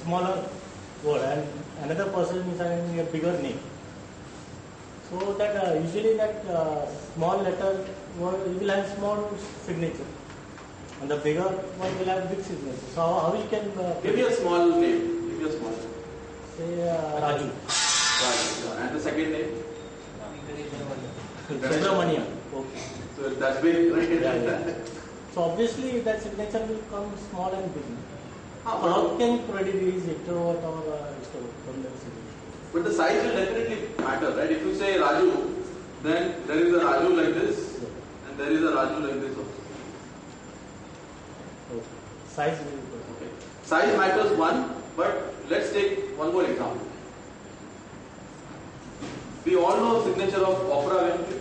smaller word and another person is having a bigger name. So that usually that small letter word will have small signature and the bigger one will have big signature. So how we can give me a small name. Give me a small name. Say Raju. Raju. And the second name? Subramaniam. Okay. So that's big, right? Yeah. So obviously that signature will come small and big. How can you predict is introvert or extrovert from the signature? But the size will definitely matter, right? If you say Raju, then there is a Raju like this, and there is a Raju like this also. Okay. Size will be good. Okay. Size matters one, but let's take one more example. We all know the signature of Oprah Winfrey.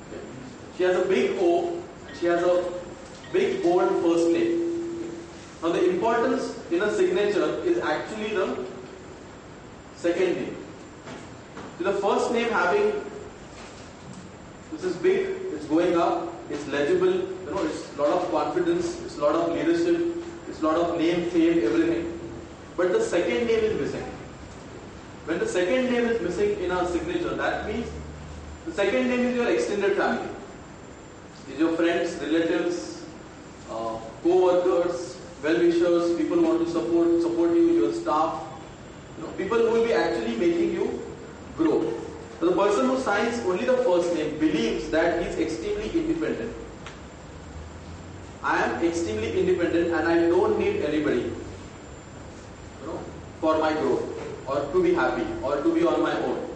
Okay. She has a big O, she has a big bold first name. Now the importance in a signature is actually the second name. So the first name having, this is big, it's going up, it's legible, it's a lot of confidence, it's a lot of leadership, it's a lot of name, fame, everything. But the second name is missing. When the second name is missing in our signature, that means the second name is your extended family. Is your friends, relatives, co-workers, well-wishers, people who want to support you, your staff, people who will be actually making you grow. So the person who signs only the first name believes that he is extremely independent. I am extremely independent and I don't need anybody, for my growth or to be happy or to be on my own.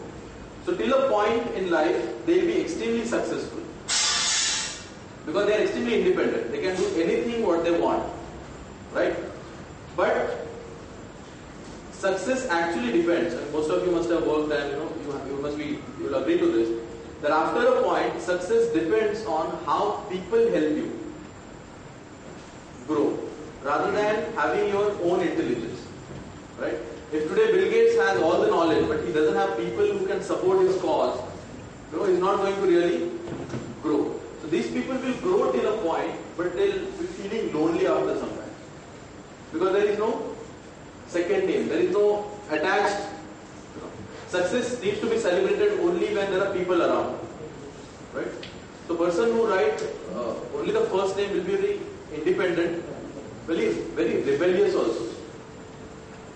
So till a point in life, they will be extremely successful because they are extremely independent. They can do anything what they want, right? But success actually depends, and most of you must have worked and you will agree to this, that after a point, success depends on how people help you grow rather than having your own intelligence. Right? If today Bill Gates has all the knowledge, but he doesn't have people who can support his cause, he's not going to really grow. So these people will grow till a point, but they'll be feeling lonely after some time. Because there is no second name, there is no attached. Success needs to be celebrated only when there are people around. Right? So person who writes only the first name will be very independent, very rebellious also.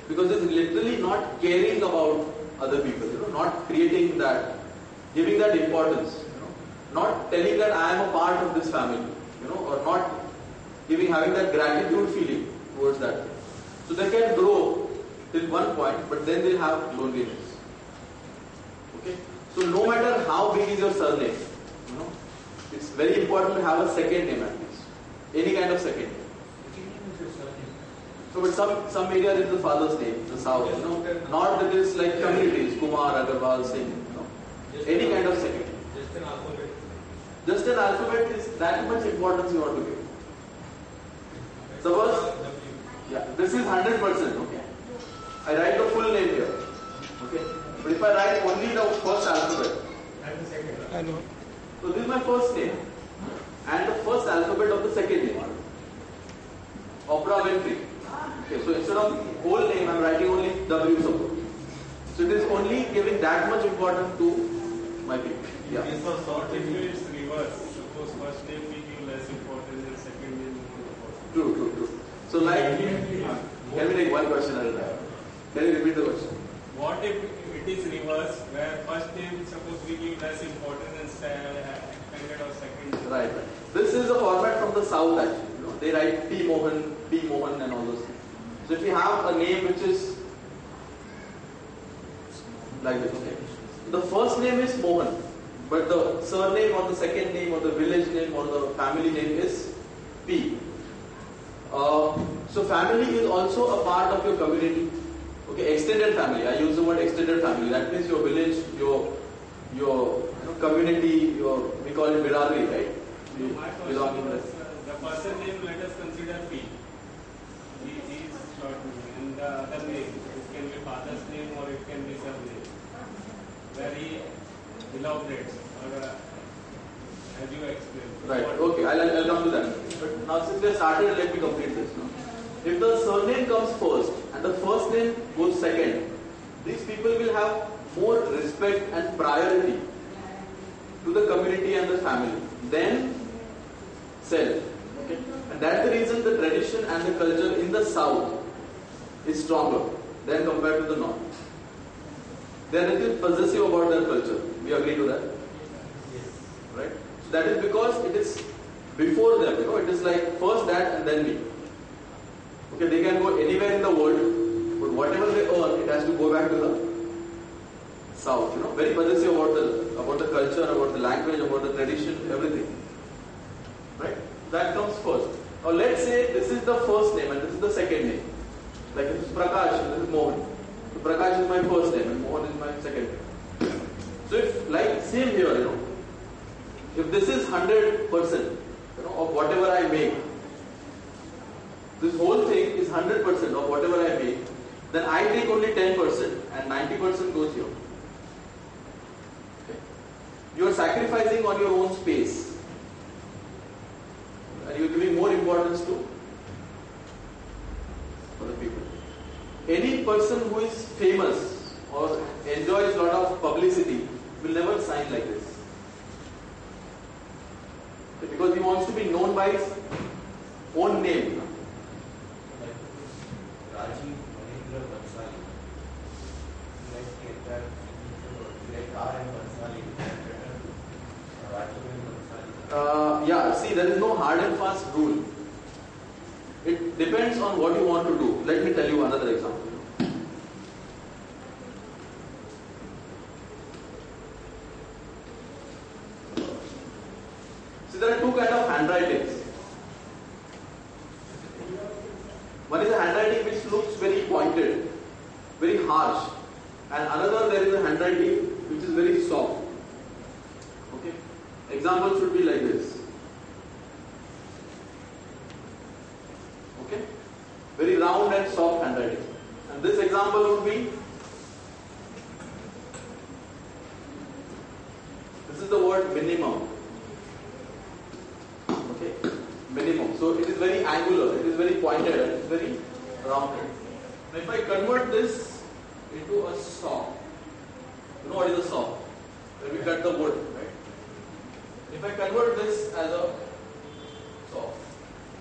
Because it's literally not caring about other people, not creating that, giving that importance, not telling that I am a part of this family, or not having that gratitude feeling towards that. So they can grow till one point, but then they'll have loneliness. Okay? So no matter how big is your surname, it's very important to have a second name at least. Any kind of second name. So, but some areas it's the father's name, the south, not that it's like communities, Kumar, Agarwal, Singh, any kind of second. Just an alphabet. Just an alphabet is that much importance you want to give. Suppose, this is 100%, okay. I write the full name here, okay. But if I write only the first alphabet, And the second. I know. so this is my first name, and the first alphabet of the second name, Oprah Winfrey. Okay, so instead of whole name, I am writing only W suppose. So it is only giving that much importance to my people. In case of short name, it's reverse. Suppose first name we give less importance and second name more importance. True. So like, can we take one question at a time? Can you repeat the question? What if it is reverse, where first name suppose we give less importance and extended or second name? Right. This is a format from the south actually. They write P. Mohan and all those things. So if you have a name which is like this, okay. The first name is Mohan, but the surname or the second name or the village name or the family name is P. So family is also a part of your community. Okay, extended family. I use the word extended family. That means your village, your community, we call it Birari, right? Belonging to the person name, let us consider P. He is short name, and the other name, it can be father's name or it can be surname, where he elaborates or as you explained. Right. Okay. I'll come to that. But now since we have started, let me complete this now. If the surname comes first and the first name goes second, these people will have more respect and priority to the community and the family than self. Okay? And that's the reason the tradition and the culture in the south is stronger than compared to the north. They are a little possessive about their culture. We agree to that? Right? So that is because it is before them. It is like first that and then me. Okay, they can go anywhere in the world, but whatever they earn, it has to go back to the south. Very possessive about the culture, about the language, about the tradition, everything. Right? That comes first. Now let's say this is the first name and this is the second name. Like this is Prakash and this is Mohan. So Prakash is my first name and Mohan is my second name. So if like same here, if this is 100% of whatever I make, this whole thing is 100% of whatever I make, then I take only 10% and 90% goes here. Okay. You are sacrificing on your own space and you are giving more importance to other people. Any person who is famous or enjoys a lot of publicity will never sign like this. Okay. Because he wants to be known by his own name. Yeah, see, there is no hard and fast rule. It depends on what you want to do. Let me tell you another example. See, there are two kinds of handwritings. One is a handwriting which looks very pointed, very harsh, and another there is a handwriting which is very soft. Okay? Example should be like this. Okay? Very round and soft handwriting. And this example would be, this is the word minimum. Okay? Minimum. So it is very angular, it is very pointed, and it is very rounded. Now if I convert this into a saw, you know what is a saw? When we cut the wood, right? If I convert this as a saw,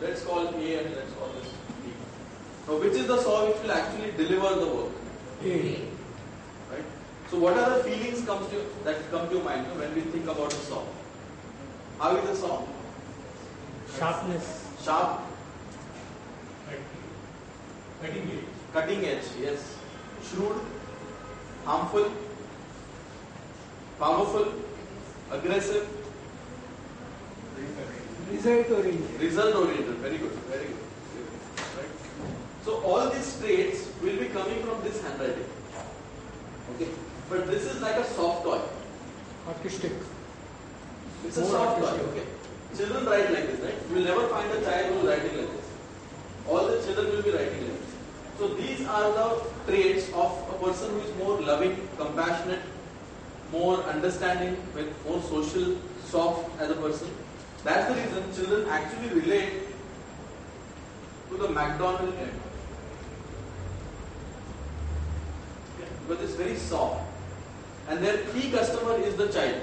let's call A and let's call this B. Now which is the saw which will actually deliver the work? A. Right? So what are the feelings that come to your mind when we think about a saw? How is a saw? Sharpness. Sharp. Cutting edge. Cutting edge, yes. Shrewd. Harmful. Powerful. Aggressive. Result oriented. Result oriented. Very good. Very good. Right? So all these traits will be coming from this handwriting. Okay. But this is like a soft toy. Artistic. It's a More soft toy. artistic. Okay. Children write like this, right? You will never find a child who is writing like this. All the children will be writing like this. So these are the traits of a person who is more loving, compassionate, more understanding, with more social, soft as a person. That's the reason children actually relate to the McDonald's end. Because it's very soft. And their key customer is the child.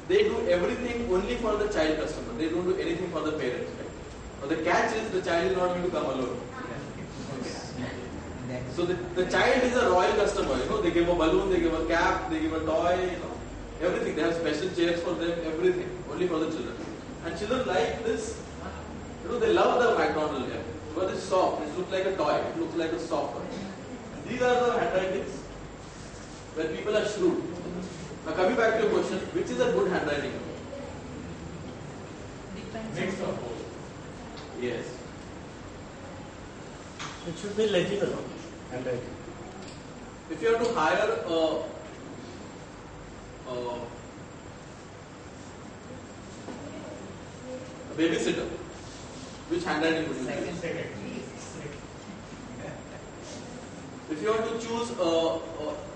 They do everything only for the child customer. They don't do anything for the parents. Right? Now the catch is the child is not going to come alone. So the child is a royal customer. They give a balloon, they give a cap, they give a toy. Everything. They have special chairs for them. Everything only for the children. And children like this. They love the McDonald's here because it's soft. It looks like a toy. It looks like a soft toy. And these are the handwritings where people are shrewd. Now coming back to your question, which is a good handwriting? Mix of both. Yes. It should be legible handwriting. If you have to hire a babysitter, which handwriting would you choose? Second. If you have to choose a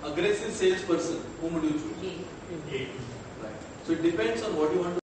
aggressive salesperson, whom would you choose? A. Right. So it depends on what you want to